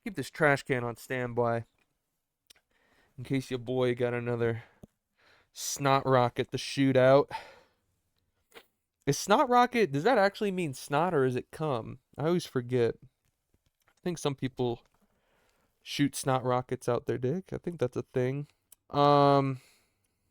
Keep this trash can on standby in case your boy got another snot rocket to shoot out. Is snot rocket, does that actually mean snot or is it cum? I always forget. I think some people shoot snot rockets out their dick. I think that's a thing. Um,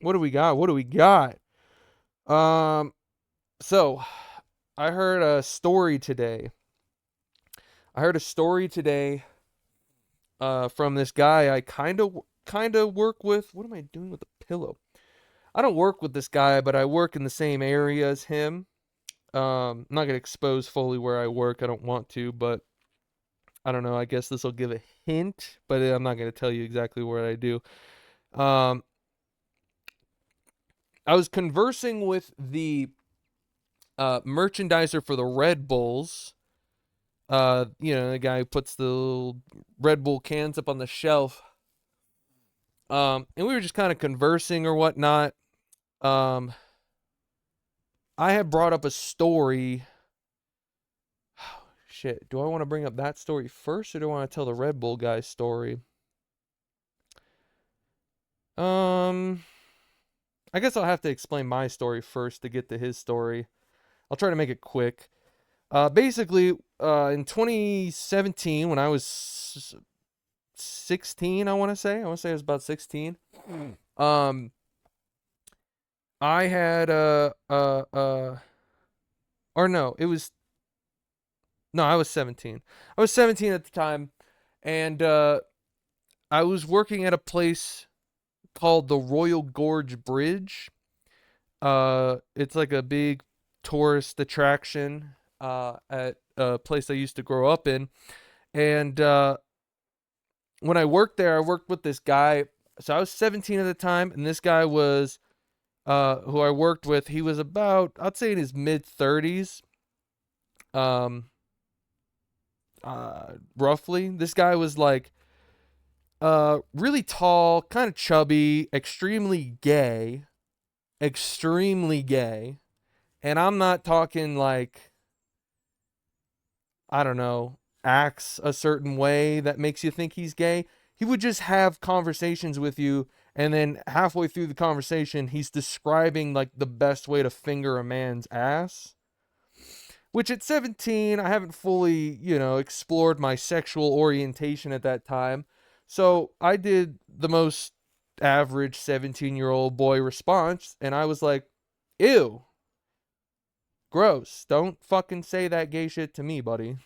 what do we got? What do we got? Um, so I heard a story today. I heard a story today from this guy I kind of work with. What am I doing with the pillow? I don't work with this guy, but I work in the same area as him. I'm not gonna expose fully where I work. I don't want to, but I don't know. I guess this will give a hint, but I'm not gonna tell you exactly what I do. Um, I was conversing with the merchandiser for the Red Bulls. The guy who puts the little Red Bull cans up on the shelf. And we were just kind of conversing or whatnot. Um, I had brought up a story. Shit, do I want to bring up that story first or do I want to tell the Red Bull guy's story? Um, I guess I'll have to explain my story first to get to his story. I'll try to make it quick. Basically, in 2017, when I was 16, I want to say I was about 16. Um, I had or no, it was no, I was 17. I was 17 at the time, and I was working at a place called the Royal Gorge Bridge. It's like a big tourist attraction at a place I used to grow up in. And when I worked there, I worked with this guy. So I was 17 at the time, and this guy was who I worked with. He was about, I'd say, in his mid 30s, um, roughly. This guy was like really tall, kind of chubby, extremely gay. And I'm not talking like, I don't know, acts a certain way that makes you think he's gay. He would just have conversations with you, and then halfway through the conversation, he's describing like the best way to finger a man's ass. Which at 17, I haven't fully, explored my sexual orientation at that time. So I did the most average 17-year-old boy response, and I was like, ew, gross. Don't fucking say that gay shit to me, buddy.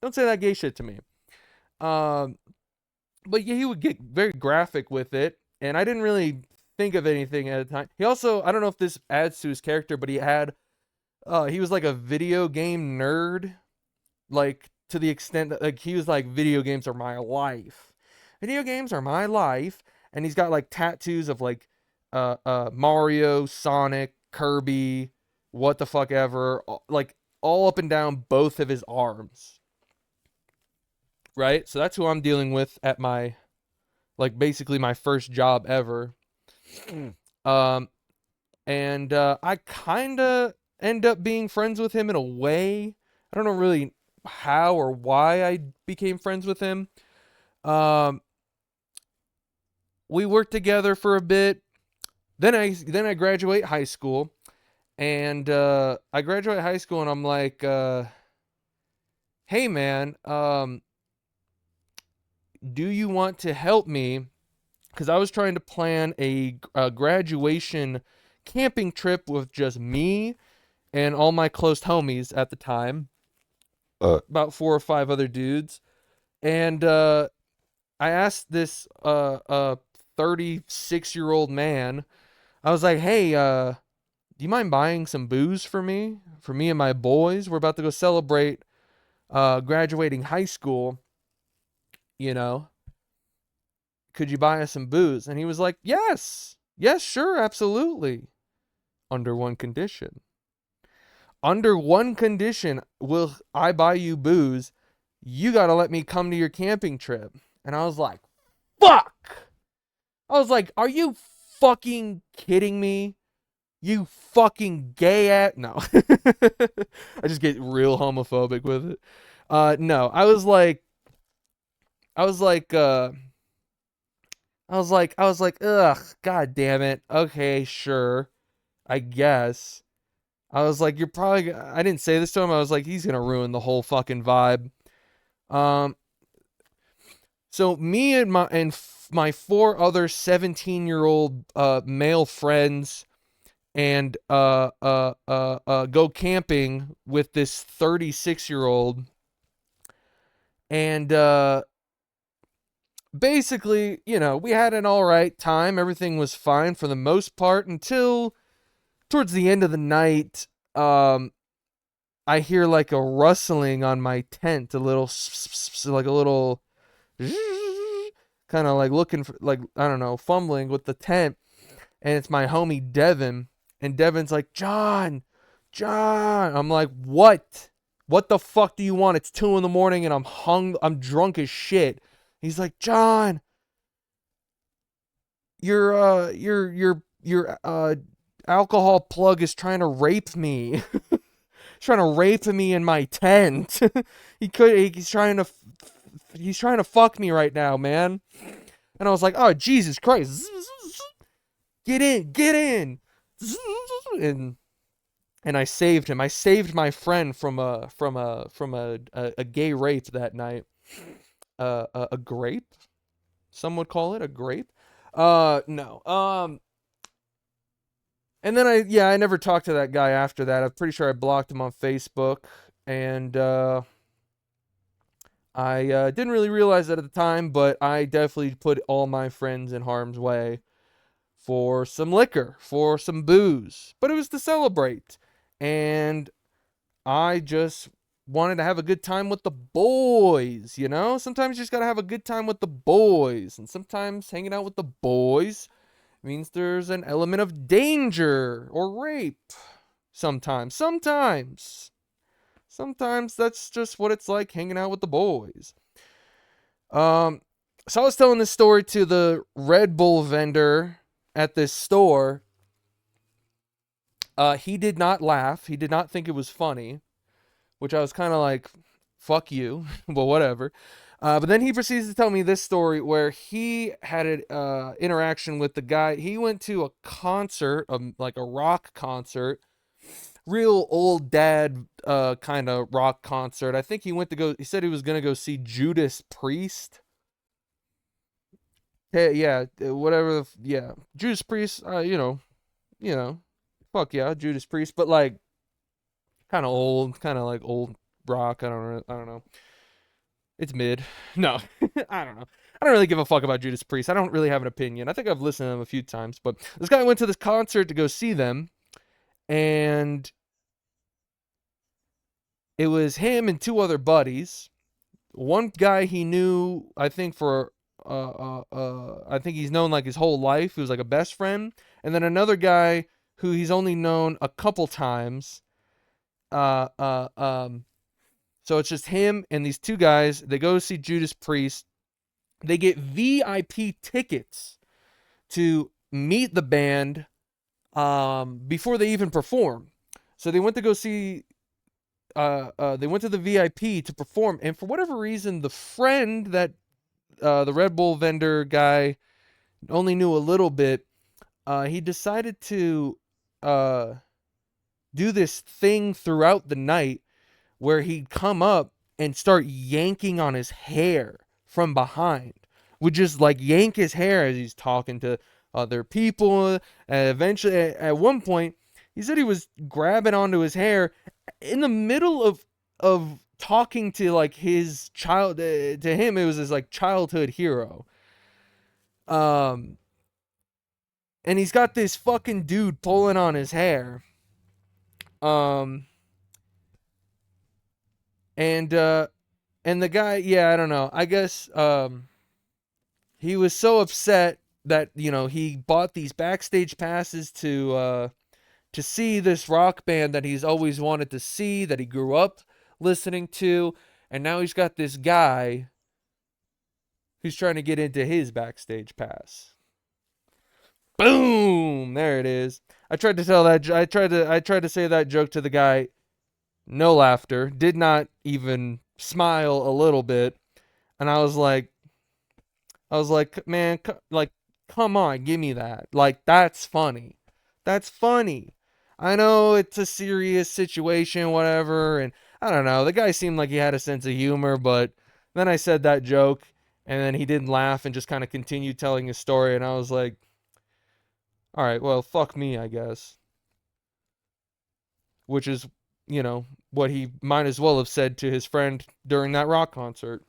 Don't say that gay shit to me. Um, but yeah, he would get very graphic with it, and I didn't really think of anything at the time. He also, I don't know if this adds to his character, but he was like a video game nerd, like to the extent that like he was like, video games are my life. Video games are my life, and he's got like tattoos of like Mario, Sonic, Kirby, what the fuck ever, like all up and down both of his arms. Right? So that's who I'm dealing with at my like basically my first job ever. Um and I kind of end up being friends with him in a way. I don't know really how or why I became friends with him. Um we worked together for a bit. Then I graduate high school, and I graduate high school, and I'm like, "Hey, man, do you want to help me?" Because I was trying to plan a graduation camping trip with just me and all my close homies at the time, about 4 or 5 other dudes, and I asked this 36-year-old man. I was like, "Hey, do you mind buying some booze for me and my boys? We're about to go celebrate graduating high school, you know. Could you buy us some booze?" And he was like, "Yes. Yes, sure, absolutely. Under one condition. Under one condition will I buy you booze. You got to let me come to your camping trip." And I was like, "Fuck." I was like, "Are you fucking kidding me? You fucking gay ass." No. I just get real homophobic with it. No, I was like, I was like, ugh, god damn it. Okay, sure, I guess. I was like, you're probably. I didn't say this to him. I was like, he's gonna ruin the whole fucking vibe. Um, so me and my four other 17-year-old male friends and go camping with this 36-year-old, and basically, we had an all right time. Everything was fine for the most part until towards the end of the night. I hear like a rustling on my tent, a little like a little kind of like looking for, like, I don't know, fumbling with the tent, and it's my homie Devin, and Devin's like, John. I'm like, what the fuck do you want? It's 2 in the morning and I'm drunk as shit. He's like, John, your alcohol plug is trying to rape me. Trying to rape me in my tent. He's trying to fuck me right now, man. And I was like, oh, Jesus Christ. Get in. And I saved him. I saved my friend from a gay rape that night. A grape? Some would call it a grape. No. And then I never talked to that guy after that. I'm pretty sure I blocked him on Facebook, and I didn't really realize that at the time, but I definitely put all my friends in harm's way for some liquor, for some booze. But it was to celebrate, and I just wanted to have a good time with the boys, Sometimes you just gotta have a good time with the boys, and sometimes hanging out with the boys means there's an element of danger or rape. Sometimes that's just what it's like hanging out with the boys. So I was telling this story to the Red Bull vendor at this store. He did not laugh. He did not think it was funny, which I was kind of like, fuck you. Well, whatever. But then he proceeds to tell me this story where he had an interaction with the guy. He went to a concert, like a rock concert, real old dad kind of rock concert. I think he said he was going to go see Judas Priest. Yeah, whatever. Yeah, Judas Priest, fuck yeah, Judas Priest, but like kind of old, kind of like old rock. I don't know. It's mid. No, I don't know. I don't really give a fuck about Judas Priest. I don't really have an opinion. I think I've listened to them a few times, but this guy went to this concert to go see them, and it was him and 2 other buddies. One guy he knew, I think I think he's known like his whole life. He was like a best friend, and then another guy who he's only known a couple times. Uh, uh, um, so it's just him and these 2 guys. They go see Judas Priest. They get VIP tickets to meet the band before they even perform. So they went to go see. They went to the VIP to perform, and for whatever reason, the friend that the Red Bull vendor guy only knew a little bit. He decided to do this thing throughout the night where he'd come up and start yanking on his hair from behind. Would just like yank his hair as he's talking to other people. And eventually, at one point, he said he was grabbing onto his hair in the middle of talking to like his child. To him, it was his like childhood hero. And he's got this fucking dude pulling on his hair. And the guy, yeah, I don't know. I guess he was so upset that he bought these backstage passes to see this rock band that he's always wanted to see, that he grew up listening to, and now he's got this guy who's trying to get into his backstage pass. Boom! There it is. I tried to say that joke to the guy. No laughter. Did not even smile a little bit, and I was like, man, like, come on, give me that. Like, that's funny. That's funny. I know it's a serious situation, whatever, and I don't know. The guy seemed like he had a sense of humor, but then I said that joke, and then he didn't laugh and just kind of continued telling his story, and I was like, all right, well, fuck me, I guess. Which is, what he might as well have said to his friend during that rock concert.